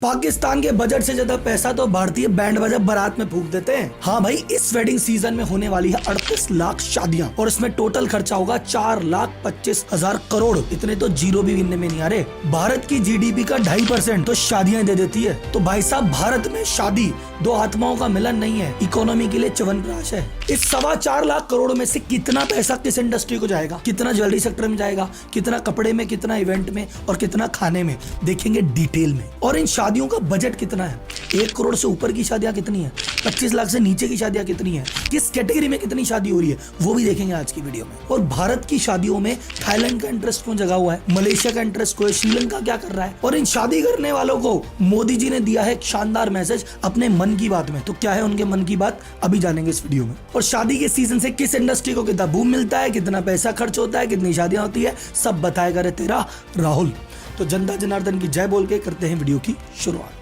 पाकिस्तान के बजट से ज्यादा पैसा तो भारतीय बैंड बाजा बारात में फूंक देते हैं। हाँ भाई, इस वेडिंग सीजन में होने वाली है 38 लाख शादियां और इसमें टोटल खर्चा होगा 4,25,000 करोड़। इतने तो जीरो भी गिनने में नहीं आ रहे। भारत की जीडीपी का 2.5% तो शादियां दे देती है। तो भाई साहब, भारत में शादी दो आत्माओं का मिलन नहीं है, इकोनॉमी के लिए च्यवनप्राश है। इस 4.25 लाख करोड़ में से कितना पैसा किस इंडस्ट्री को जाएगा, कितना ज्वेलरी सेक्टर में जाएगा, कितना कपड़े में, कितना इवेंट में और कितना खाने में, देखेंगे डिटेल में। और इन शादियों का बजट कितना है, 1 करोड़ से ऊपर की शादियां कितनी है, 25 लाख से नीचे की शादियां कितनी है, किस कैटेगरी में कितनी शादी हो रही है, वो भी देखेंगे आज की वीडियो में। और भारत की शादियों में थाईलैंड का इंटरेस्ट क्यों जगा हुआ है, मलेशिया का इंटरेस्ट क्यों है, श्रीलंका क्या कर रहा है। और इन शादी करने वालों को मोदी जी ने दिया है एक शानदार मैसेज अपने मन की बात में। तो क्या है उनके मन की बात, अभी जानेंगे इस वीडियो में। और शादी के सीजन से किस इंडस्ट्री को कितना बूम मिलता है, कितना पैसा खर्च होता है, कितनी शादियां होती है, सब बताएगा रे तेरा राहुल। तो जनता जनार्दन की जय बोल के करते हैं वीडियो की शुरुआत।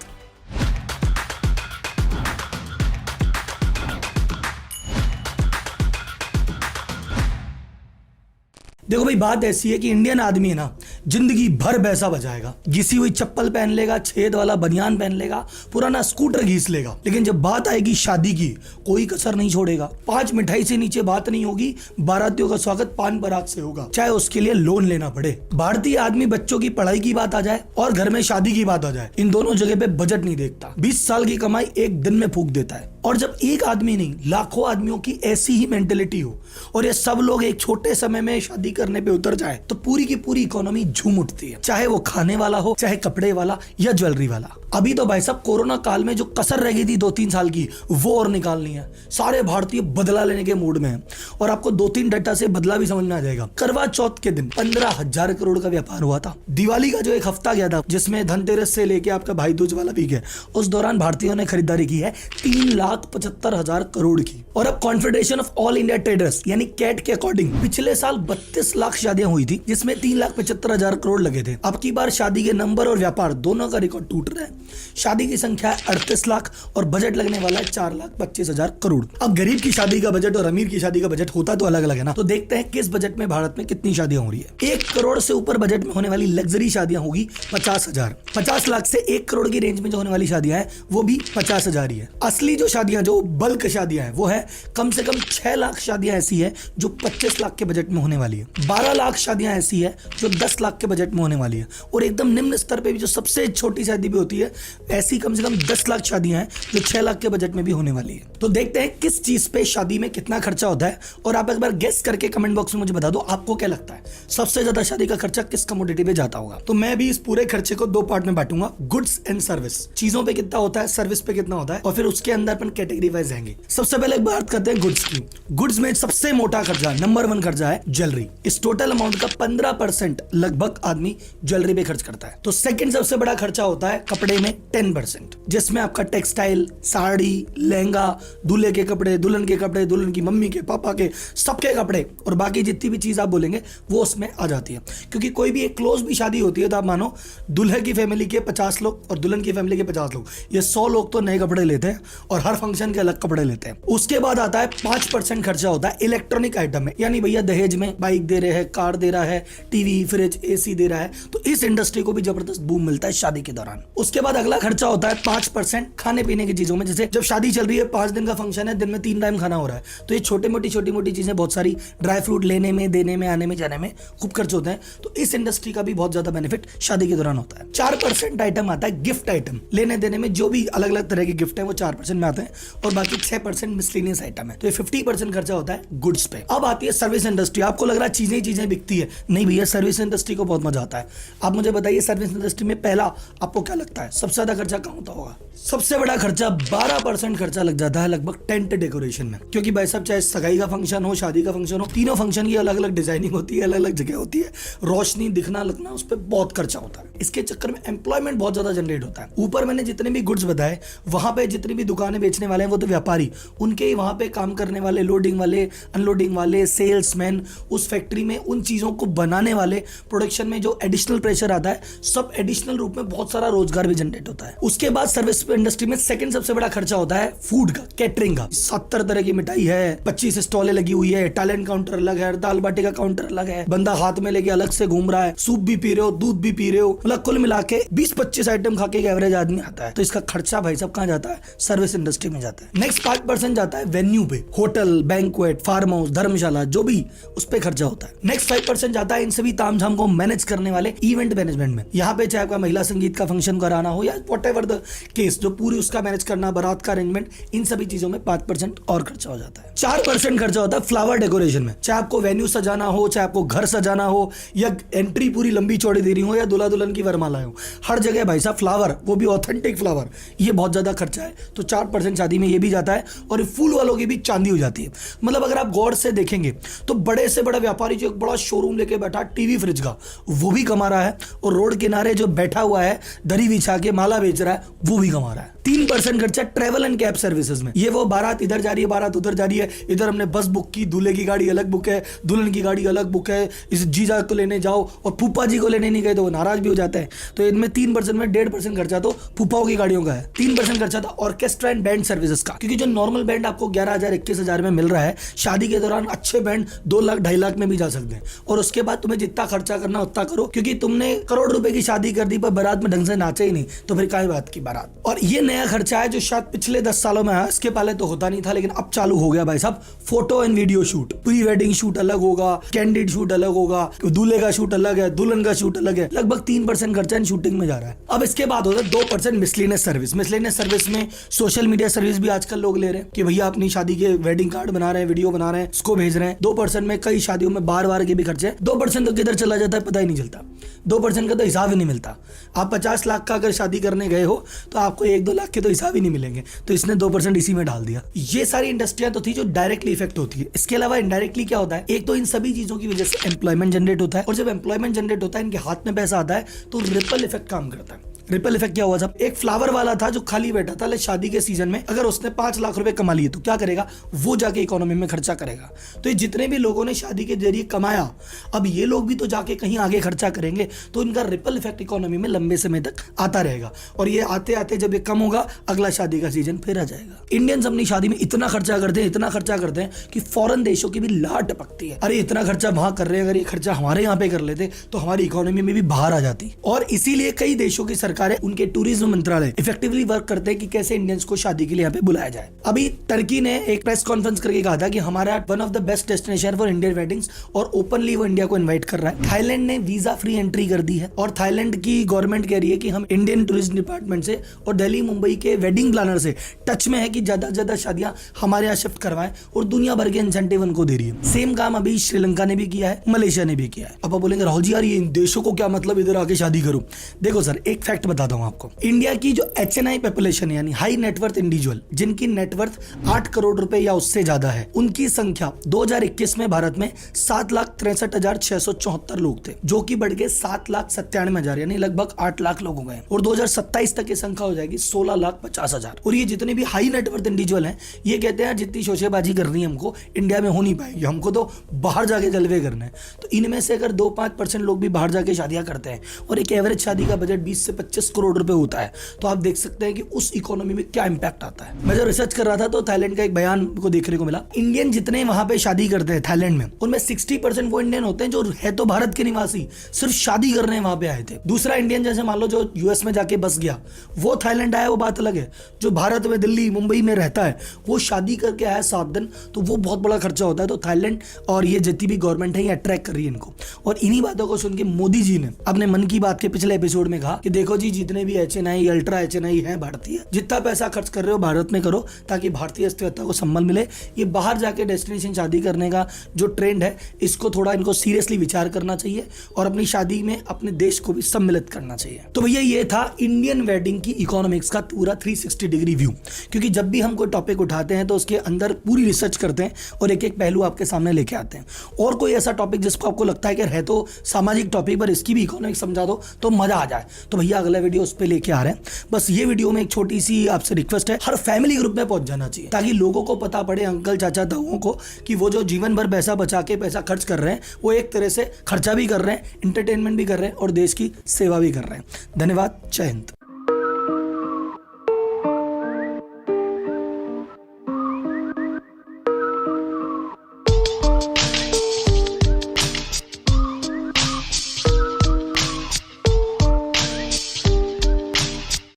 देखो भाई, बात ऐसी है कि इंडियन आदमी है ना, जिंदगी भर पैसा बचाएगा, घिसी हुई चप्पल पहन लेगा, छेद वाला बनियान पहन लेगा, पुराना स्कूटर घिस लेगा, लेकिन जब बात आएगी शादी की कोई कसर नहीं छोड़ेगा। 5 मिठाई से नीचे बात नहीं होगी, बारातियों का स्वागत पान पराग से होगा, चाहे उसके लिए लोन लेना पड़े। भारतीय आदमी बच्चों की पढ़ाई की बात आ जाए और घर में शादी की बात आ जाए, इन दोनों जगह पे बजट नहीं देखता। 20 साल की कमाई एक दिन में फूंक देता है। और जब एक आदमी नहीं, लाखों आदमियों की ऐसी ही मेंटेलिटी हो और ये सब लोग एक छोटे समय में शादी करने पे उतर जाए, तो पूरी की पूरी इकोनॉमी झूम उठती है, चाहे वो खाने वाला हो, चाहे कपड़े वाला या ज्वेलरी वाला। अभी तो भाई साहब, कोरोना काल में जो कसर रह गई थी 2-3 साल की, वो और निकालनी है। सारे भारतीय बदला लेने के मूड में हैं और आपको 2-3 डाटा से बदला भी समझ में आ जाएगा। करवा चौथ के दिन 15,000 करोड़ का व्यापार हुआ था। दिवाली का जो एक हफ्ता गया था, जिसमें धनतेरस से लेके आपका भाई दूज वाला वीक है, उस दौरान भारतीयों ने खरीदारी की है 3,75,000 करोड़ की। और अब confederation of all India traders यानी कैट के अकॉर्डिंग पिछले साल 32 लाख शादियां हुई थी, जिसमें 3,75,000 करोड़ लगे थे। अब की बार शादी के नंबर और व्यापार दोनों का रिकॉर्ड टूट रहा है। शादी की संख्या है 38 लाख और बजट लगने वाला है 4,25,000 करोड़। अब गरीब की शादी का बजट और अमीर की शादी का बजट होता तो अलग अलग है ना। तो देखते हैं किस बजट में भारत में कितनी शादियां हो रही है। 1 करोड़ से ऊपर बजट में होने वाली लग्जरी शादियां होगी 50,000। 50 लाख से 1 करोड़ की रेंज में जो होने वाली शादियां हैं वो भी 50,000 ही है। असली जो शादियां, जो बल्क शादियां हैं, वो है कम से कम 6 लाख शादियां ऐसी है जो 25 लाख के बजट में होने वाली है। 12 लाख शादियां ऐसी है जो 10 लाख के बजट में होने वाली है। और एकदम निम्न स्तर पे भी जो सबसे छोटी शादी भी होती है, ऐसी कम से कम 10 लाख शादियां हैं जो 6 लाख के बजट में भी होने वाली है। तो देखते हैं किस चीज पे शादी में कितना खर्चा होता है। और आप एक बार गेस करके कमेंट बॉक्स में मुझे बता दो, आपको क्या लगता है सबसे ज्यादा शादी का खर्चा किस कमोडिटी पे जाता होगा। तो मैं भी इस पूरे खर्चे को 2 पार्ट में बांटूंगा, गुड्स एंड सर्विस। चीजों पे कितना होता है, सर्विस पे कितना होता है, और फिर उसके अंदर अपन कैटेगरी वाइज जाएंगे। सबसे पहले बात करते हैं गुड्स की। गुड्स में सबसे मोटा खर्चा, नंबर 1 खर्चा है ज्वेलरी। इस टोटल अमाउंट का 15% लगभग आदमी ज्वेलरी पे खर्च करता है। तो सेकंड सबसे बड़ा खर्चा होता है कपड़े में 10%, जिसमें आपका टेक्सटाइल, साड़ी, लहंगा, दूल्हे के कपड़े, दुल्हन के कपड़े, दुल्हन की मम्मी के, पापा के, सबके कपड़े और बाकी जितनी भी चीज आप बोलेंगे वो उसमें आ जाती है। क्योंकि कोई भी एक क्लोज भी शादी होती है तो आप मानो दूल्हे की फैमिली के 50 लोग और दुल्हन की फैमिली के 50 लोग, ये 100 लोग तो नए कपड़े लेते हैं और हर फंक्शन के अलग कपड़े लेते हैं। उसके बाद आता है 5% खर्चा होता है इलेक्ट्रॉनिक आइटम में, यानी भैया दहेज में बाइक दे रहे हैं, कार दे रहा है, टीवी, फ्रिज, एसी दे रहा है, तो इस इंडस्ट्री को भी जबरदस्त बूम मिलता है शादी के दौरान। उसके बाद अगला खर्चा होता है 5% खाने पीने की चीजों में। जैसे जब शादी चल रही है, 5 दिन का फंक्शन है, दिन में 3 टाइम खाना हो रहा है, तो ये छोटी मोटी चीजें, बहुत सारी ड्राई फ्रूट लेने में, देने में, आने में, जाने में खूब खर्च होते हैं। तो इस इंडस्ट्री का भी बहुत ज्यादा बेनिफिट शादी के दौरान होता है। 4% आइटम आता है गिफ्ट आइटम, लेने देने में जो भी अलग अलग तरह के गिफ्ट है वो 4% में आते हैं और बाकी 6% मिसलेनियस आइटम है। तो ये 50% खर्चा होता है गुड्स पे। अब आती है सर्विस इंडस्ट्री। आपको लग रहा है चीजें बिकती है, नहीं भैया, सर्विस इंडस्ट्री को बहुत मजा आता है। आप मुझे बताइए, सर्विस इंडस्ट्री में पहला आपको क्या लगता है सबसे ज्यादा खर्चा कहाँ होता होगा? सबसे बड़ा खर्चा 12% खर्चा लग जाता है लगभग टेंट डेकोरेशन में। क्योंकि भाई साहब, चाहे सगाई का फंक्शन हो, शादी का फंक्शन हो, तीनों फंक्शन की अलग अलग डिजाइनिंग होती है, अलग अलग जगह होती है, रोशनी, दिखना, लगना, उस पर बहुत खर्चा होता है। इसके चक्कर में एम्प्लॉयमेंट बहुत ज्यादा जनरेट होता है। ऊपर मैंने जितने भी गुड्स बताए, वहां पे जितनी भी दुकानें बेचने वाले हैं वो तो व्यापारी, उनके ही वहां पे काम करने वाले, लोडिंग वाले, अनलोडिंग वाले, सेल्समैन, उस फैक्ट्री में उन चीजों को बनाने वाले, प्रोडक्शन में जो एडिशनल प्रेशर आता है, सब एडिशनल रूप में बहुत सारा रोजगार भी जनरेट होता होता है। उसके बाद सर्विस इंडस्ट्री में सेकंड सबसे बड़ा खर्चा होता है फूड का, कैटरिंग का। 70 तरह की मिठाई है, 25 स्टॉलें लगी हुई है, टैलेंट काउंटर अलग है, दाल बाटी का काउंटर अलग है, बंदा हाथ में लेके अलग से घूम रहा है, सूप भी पी रहे हो, दूध भी पी रहे हो, मतलब कुल मिला के 20-25 आइटम खा के एक एवरेज आदमी आता है। तो इसका खर्चा भाई साहब कहाँ जाता है? सर्विस इंडस्ट्री में जाता है। नेक्स्ट 5% जाता है वेन्यू पे, होटल, बैंक्वेट, फार्म हाउस, धर्मशाला, जो भी उस पे खर्चा होता है। नेक्स्ट 5% जाता है इन सभी तामझाम को मैनेज करने वाले इवेंट मैनेजमेंट में। यहाँ पे चाहे आपका महिला संगीत का फंक्शन कराना हो या व्हाटएवर द केस, जो पूरी उसका मैनेज करना, बारात का अरेंजमेंट, इन सभी चीजों में 5% और खर्चा हो जाता है। 4% खर्चा होता है फ्लावर डेकोरेशन में। चाहे आपको वेन्यू सजाना हो, चाहे आपको घर सजाना हो, या एंट्री पूरी लंबी चौड़ी देनी हो, या दूल्हा दुल्हन की वरमालाएं हो, हर जगह भाई साहब फ्लावर, वो भी ऑथेंटिक फ्लावर, ये बहुत ज्यादा खर्चा है। तो 4% शादी में ये भी जाता है। और फूल वालों की भी चांदी हो जाती है। मतलब अगर आप गौर से देखेंगे तो बड़े से बड़ा व्यापारी जो एक बड़ा शोरूम लेके बैठा टीवी फ्रिज का, वो भी कमा रहा है, और रोड किनारे जो बैठा हुआ है दरी बिछा के माला बेच रहा है, वो भी कमा रहा है। 3% खर्चा ट्रेवल एंड कैब सर्विसेज में। ये वो बारात इधर जा रही है, बारात उधर जा रही है, इधर हमने बस बुक की, दूल्हे की गाड़ी अलग बुक है, दुल्हन की गाड़ी अलग बुक है, इस जीजा को लेने जाओ और फूफा जी को लेने नहीं गए तो वो नाराज भी हो जाते हैं। तो इनमें 3% में 1.5% खर्चा तो फूफाओं की गाड़ियों का है। 3% खर्चा था ऑर्केस्ट्रा एंड बैंड सर्विसेज का, क्योंकि जो नॉर्मल बैंड आपको 11,000 21,000 में मिल रहा है, शादी के दौरान अच्छे बैंड 2 लाख 2.5 लाख में भी जा सकते हैं। और उसके बाद तुम्हें जितना खर्चा करना उतना करो, क्योंकि तुमने करोड़ रुपए की शादी कर दी पर बारात में ढंग से नाचे ही नहीं, तो फिर काय बात की बारात। और ये नया खर्चा है जो शायद पिछले 10 सालों में है, इसके पहले तो होता नहीं था, लेकिन अब चालू हो गया भाई साहब। Photo and video shoot, pre wedding shoot अलग होगा, कैंडिड शूट अलग होगा, दूल्हे का शूट अलग है, दुल्हन का शूट अलग है। लगभग 3% खर्चा इन शूटिंग में जा रहा है। अब इसके बाद होता है 2% मिसलेनियस सर्विस। मिसलेनियस सर्विस में सोशल मीडिया सर्विस भी आजकल लोग ले रहे हैं कि भैया अपनी शादी के वेडिंग कार्ड बना रहे हैं, वीडियो बना रहे हैं, उसको भेज रहे हैं। 2% में कई शादियों में बार के भी खर्चे। 2% तो किधर चला जाता है पता ही नहीं चलता। 2% का तो हिसाब ही नहीं मिलता। आप 50 लाख का अगर शादी करने गए हो तो आपको 1-2 लाख के तो हिसाब ही नहीं मिलेंगे। तो इसने 2% इसी में डाल दिया। ये सारी इंडस्ट्रियां तो थी जो डायरेक्टली इफेक्ट होती है। इसके अलावा इनडायरेक्टली क्या होता है, एक तो इन सभी चीजों की वजह से एम्प्लॉयमेंट जनरेट होता है, और जब एम्प्लॉयमेंट जनरेट होता है, इनके हाथ में पैसा आता है, तो रिपल इफेक्ट काम करता है। रिपल इफेक्ट क्या हुआ साहब? एक फ्लावर वाला था जो खाली बैठा था, ले शादी के सीजन में अगर उसने 5 लाख रुपए कमा लिए तो क्या करेगा? वो जाके इकोनॉमी में खर्चा करेगा। तो ये जितने भी लोगों ने शादी के जरिए कमाया, अब ये लोग भी तो जाके कहीं आगे खर्चा करेंगे, तो इनका रिपल इफेक्ट इकोनॉमी में लंबे समय तक आता रहेगा। और ये आते आते जब ये कम होगा, अगला शादी का सीजन फिर आ जाएगा। इंडियंस अपनी शादी में इतना खर्चा करते हैं, इतना खर्चा करते हैं कि फॉरेन देशों की भी लाट टपकती है। अरे इतना खर्चा वहां कर रहे हैं, अगर ये खर्चा हमारे यहाँ पे कर लेते तो हमारी इकोनॉमी में भी बाहर आ जाती। और इसीलिए कई देशों की सरकारें, उनके टूरिज्म मंत्रालय इफेक्टिवली वर्क करते हैं कि कैसे इंडियंस को शादी के लिए यहाँ पे बुलाया जाए। अभी टर्की ने एक प्रेस कॉन्फ्रेंस करके कहा था कि हमारा one of the best destination for Indian weddings, और ओपनली वो इंडिया को इनवाइट कर रहा है। थाईलैंड ने वीजा फ्री एंट्री कर दी है, और थाईलैंड की गवर्नमेंट कह रही है कि हम इंडियन टूरिज्म डिपार्टमेंट से और दिल्ली मुंबई के वेडिंग प्लानर से टच में है कि ज्यादा से ज्यादा शादियां हमारे यहाँ शिफ्ट करवाएं, और दुनिया भर के इंसेंटिव उनको दे रही है। सेम काम अभी श्रीलंका ने भी किया है, मलेशिया ने भी किया है। अब आप बोलेंगे राहुल जी यार ये इन देशों को क्या मतलब इधर आके शादी करूं? देखो सर, एक फैक्ट बताता हूं आपको। इंडिया की जो HNI पॉपुलेशन यानी हाई नेटवर्थ इंडिविजुअल, जिनकी नेटवर्थ 8 करोड़ रुपए या उससे ज्यादा है, उनकी संख्या 2021 में भारत में 7,63,674 लोग थे, जो कि बढ़ के 7,97,000 यानी लगभग 8 लाख लोग हो गए। और 2027 तक ये संख्या हो जाएगी 16,50,000। और ये जितने भी हाई नेटवर्थ इंडिविजुअल हैं, ये कहते हैं जितनी शोशेबाजी करनी है हमको इंडिया में हो नहीं पाएगी, हमको तो बाहर जाके जलवे करने हैं। तो इनमें से अगर 2-5% लोग भी बाहर जाके शादियां करते हैं, और एक एवरेज शादी का बजट 20 से 25 करोड़ रुपए होता है, तो आप देख सकते हैं कि उस इकोनॉमी में क्या इंपैक्ट आता है। मैं जब रिसर्च कर रहा था तो थाईलैंड का एक बयान को देखने को मिला। इंडियन जितने वहां पे शादी करते हैं थाईलैंड में, उनमें 60% वो इंडियन होते हैं जो है तो भारत के निवासी, सिर्फ शादी करने वहां पे आए थे। दूसरा इंडियन जैसे मान लो जो यूएस में जाके बस गया, वो थाईलैंड आया, वो बात अलग है। जो भारत में दिल्ली मुंबई में रहता है, वो शादी करके आया 7 दिन, तो वो बहुत बड़ा खर्चा होता है। तो थाईलैंड और ये जितनी भी गवर्नमेंट है ये अट्रैक्ट कर रही है इनको। और इन्हीं बातों को सुन के मोदी जी ने अपने मन की बात के पिछले एपिसोड में कहा कि देखो जी, जितने भी HNI अल्ट्रा HNI है भारतीय, जितना पैसा खर्च कर रहे हो भारत में करो, ताकि भारतीय अर्थव्यवस्था को संबल मिले। ये बाहर जाके डेस्टिनेशन शादी करने का जो ट्रेंड है, इसको थोड़ा इनको सीरियसली विचार करना चाहिए, और अपनी शादी में अपने देश को भी सम्मिलित करना चाहिए। तो भैया ये था इंडियन वेडिंग की इकोनॉमिक्स का पूरा 360 डिग्री व्यू। क्योंकि जब भी हम कोई टॉपिक उठाते हैं तो उसके अंदर पूरी रिसर्च करते हैं और एक एक पहलू आपके सामने लेके आते हैं। और कोई ऐसा टॉपिक जिसको आपको लगता है कि है तो सामाजिक टॉपिक पर इसकी भी इकोनॉमिक्स समझा दो तो मजा आ जाए, तो भैया अगला वीडियो उस पर लेके आ रहे हैं। बस ये वीडियो में एक छोटी सी आपसे रिक्वेस्ट है, हर फैमिली ग्रुप में पहुंच जाना चाहिए, ताकि लोगों को पता पड़े, अंकल चाचा ताऊओं को, कि वो जो जीवन भर पैसा बचा के पैसा खर्च कर रहे हैं, वो एक तरह से खर्चा भी कर रहे हैं, इंटरटेनमेंट भी कर रहे हैं और देश की सेवा भी कर रहे हैं। धन्यवाद। जय हिंद।